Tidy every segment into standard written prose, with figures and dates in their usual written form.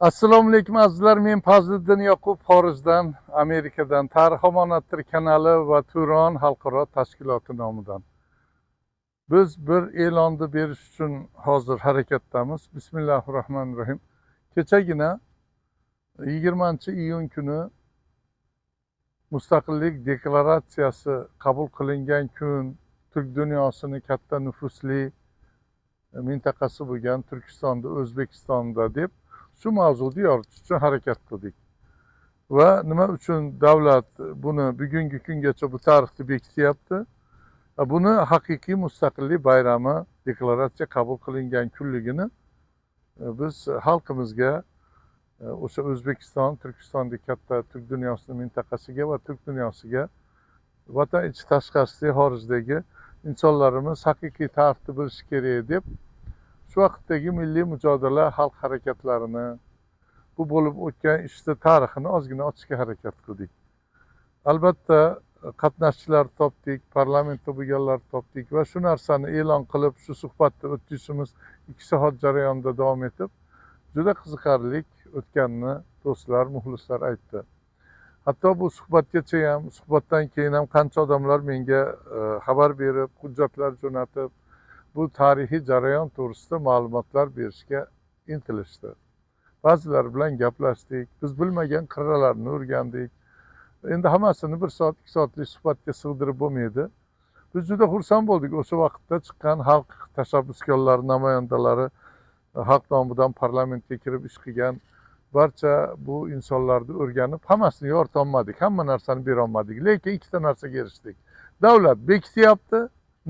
Assalomu alaykum azizlar, men Fazliddin Yoqub xorijdan, Amerikadan Tarix omonatdir kanali va Turon xalqaro tashkiloti nomidan. Biz bir e'lonni berish uchun hozir harakatdamiz. Bismillahirrohmanirrohim. Kechagina 20-iyun kuni Mustaqillik deklaratsiyasi qabul qilingan kun, Turk dunyosining katta nufuzli mintaqasi bo'lgan Turkistonda, O'zbekistonda deb shu mavzuni yoritish uchun harakat qildik. Va nima uchun davlat buni bugungi kungacha bu tarixni bekityapti? Buni haqiqiy mustaqillik bayrami deklaratsiya qabul qilingan kunligini biz xalqimizga, o'sha O'zbekiston, Turkistondagi katta Turk dunyosining mintaqasiga va Turk dunyosiga, vatan ichi tashqarisi, xorijdagi insonlarimiz haqiqiy tarixni bilishi kerak deb shu vaqtdagi milliy mujodala xalq harakatlarini, bu bo'lib o'tgan ishni tarixini ozgina ochishga harakat qildik. Albatta qatnashchilar topdik, parlamentda bo'lganlar topdik va shu narsani e'lon qilib, shu suhbatni o'tkazishimiz 2 soat jarayonida davom etib, juda qiziqarli o'tganini do'stlar, muxlislar aytdi. Hatto bu suhbatgacha ham, suhbatdan keyin ham qancha odamlar menga xabar berib, hujjatlar jo'natib, bu tarixiy jarayon to'g'risida ma'lumotlar berishga intilishdi. Ba'zilar bilan gaplashdik, biz bilmagan qirralarni o'rgandik. Endi hammasini 1 soat, 2 soatlik suhbatga sig'dirib bo'lmaydi. Biz juda xursand bo'ldik o'sha vaqtda chiqqan xalq tashabbuskorlari, namoyandalari, xalq nomidan parlamentga kirib ish qilgan barcha bu insonlarni o'rganib, hammasini yorita olmadik, hamma narsani bera olmadik, lekin ikkita narsaga erishdik. Davlat bekityapti,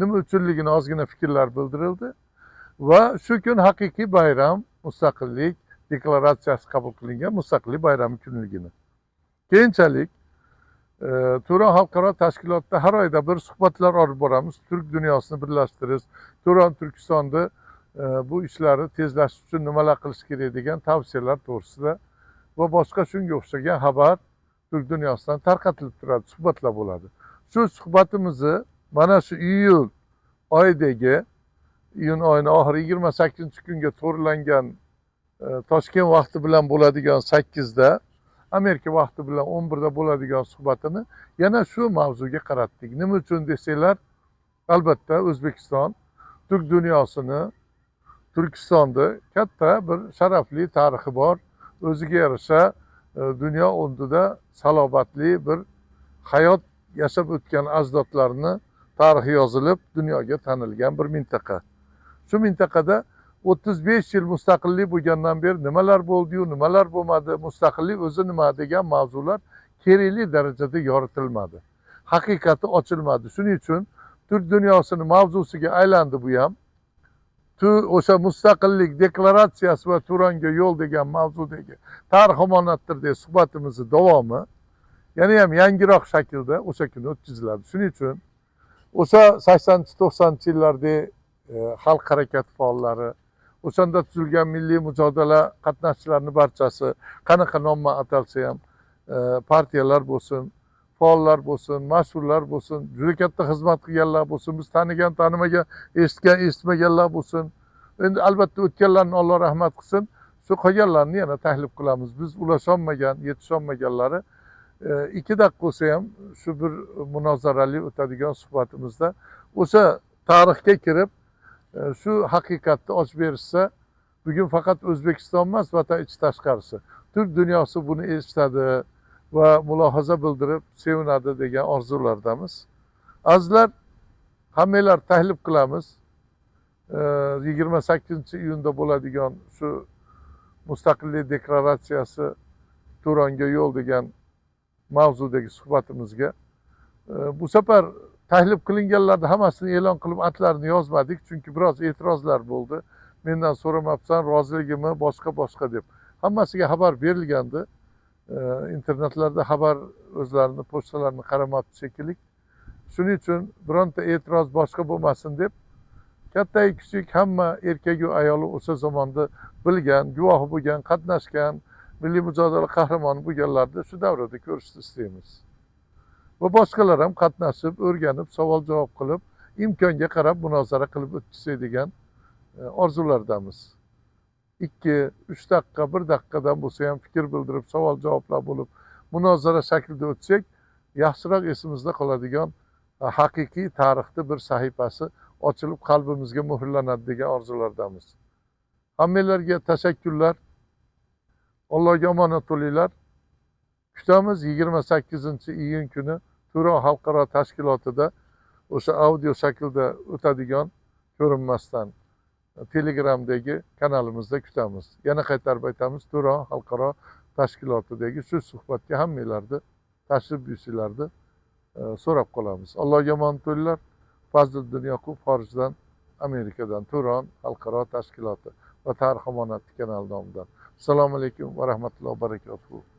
nima uchunligini ozgina fikrlar bildirildi va shu kun haqiqiy bayram, mustaqillik deklaratsiyasi qabul qilingan mustaqillik bayrami kunligini. Keyinchalik Turon xalqaro tashkilotida har oyda bir suhbatlar olib boramiz. Turk dunyosini birlashtirish, Turon Turkistonda bu ishlarni tezlashtirish uchun nimalar qilish kerak degan tavsiyalar to'g'risida va boshqa shunga o'xshagan xabar Turk dunyosidan tarqatilib turadi, suhbatlar bo'ladi. Shu suhbatimizni mana shu iyul oyidagi, iyun oyining oxiri 28-kunga to'g'rilangan Toshkent vaqti bilan bo'ladigan 8da, Amerika vaqti bilan 11da bo'ladigan suhbatini yana shu mavzuga qaratdik. Nima uchun desanglar, albatta O'zbekiston Turk dunyosini, Turkistonda katta bir sharafli tarixi bor, o'ziga yarasha dunyo o'rnida salobatli bir hayot yashab o'tgan ajdodlarni tarixi yozilib, dunyoga tanilgan bir mintaqa. Shu mintaqada 35 yil mustaqillik bo'lgandan beri nimalar bo'ldi-yu, nimalar bo'lmadi, mustaqillik o'zi nima degan mavzular kerakli darajada yoritilmadi. Haqiqati ochilmadi. Shuning uchun Turk dunyosining mavzusiga aylandi bu ham. O'sha mustaqillik deklaratsiyasi va Turonga yo'l degan mavzudagi tarix omonattirdagi suhbatimizni davomi yana ham yangiroq shaklda o'sha kuni o'tkaziladi. Shuning uchun o'sha 80-90-yillarda xalq harakati faollari, o'shanda tuzilgan milliy mujodala qatnashchilarining barchasi, qanaqa nom bilan atalsa ham, partiyalar bo'lsin, faollar bo'lsin, mashhurlar bo'lsin, juda katta xizmat qilganlar bo'lsin, biz tanigan, tanimagan, eshitgan, eshitmaganlar bo'lsin. Endi albatta o'tganlarni Alloh rahmat qilsin, shu qolganlarni yana taklif qilamiz. Biz ulasholmagan, yetisholmaganlari 2 daqiqa bo'lsa ham shu bir munozarali o'tadigan suhbatimizda o'sha tarixga kirib, shu haqiqatni ochib berishsa, bugun faqat O'zbekiston emas, vatan ichi tashqarisi, Turk dunyosi buni eshitadi va mulohaza bildirib sevinadi degan orzulardamiz. Azizlar, hammanglar taklif qilamiz. 28-iyunda bo'ladigan shu mustaqillik deklaratsiyasi Turonga yo'l degan mavzudagi suhbatimizga bu safar taklif qilinganlarni hammasini e'lon qilib atlarini yozmadik, chunki biroz e'tirozlar bo'ldi. Mendan so'ramabsan, roziligimni boshqa deb. Hammasiga xabar berilgandi. İnternetlarda xabar o'zlarini pochtalarini qaramabdi shekilli. Shuning uchun bironta e'tiroz boshqa bo'lmasin deb, katta kichik hamma erkagu ayoli o'sha zamonda bilgan, guvohi bo'lgan, qatnashgan, milliy mujodala qahramoni bo'lganlarni shu davrada ko'rishni istaymiz. Va boshqalar ham qatnashib, o'rganib, savol-javob qilib, imkonga qarab munozara qilib o'tkazsak degan orzulardamiz. 2-3 daqiqa, 1 daqiqadan bo'lsa ham fikr bildirib, savol javoblar bo'lib, munozara shaklida o'tsak, yaxshiroq esimizda qoladigan haqiqiy tarixni bir sahifasi ochilib qalbimizga muhrlanadi degan orzulardamiz. Hammalarga tashakkurlar. Allohga omonat bo'linglar. Kutamiz 28-iyun kuni Turon xalqaro tashkilotida o'sha audio shaklda o'tadigan ko'rinmasdan Telegramdagi kanalimizda kutamiz. Yana qaytarib aytamiz, Turon xalqaro tashkilotidagi shu suhbatga hammalarni tashrif buyursanglarni so'rab qolamiz. Allohga omonat bo'linglar. Fazliddin Yoqub xorijdan, Amerikadan, Turon xalqaro tashkiloti va Tarix omonati kanali nomidan. Assalomu alaykum va rahmatullohi va barakatuh.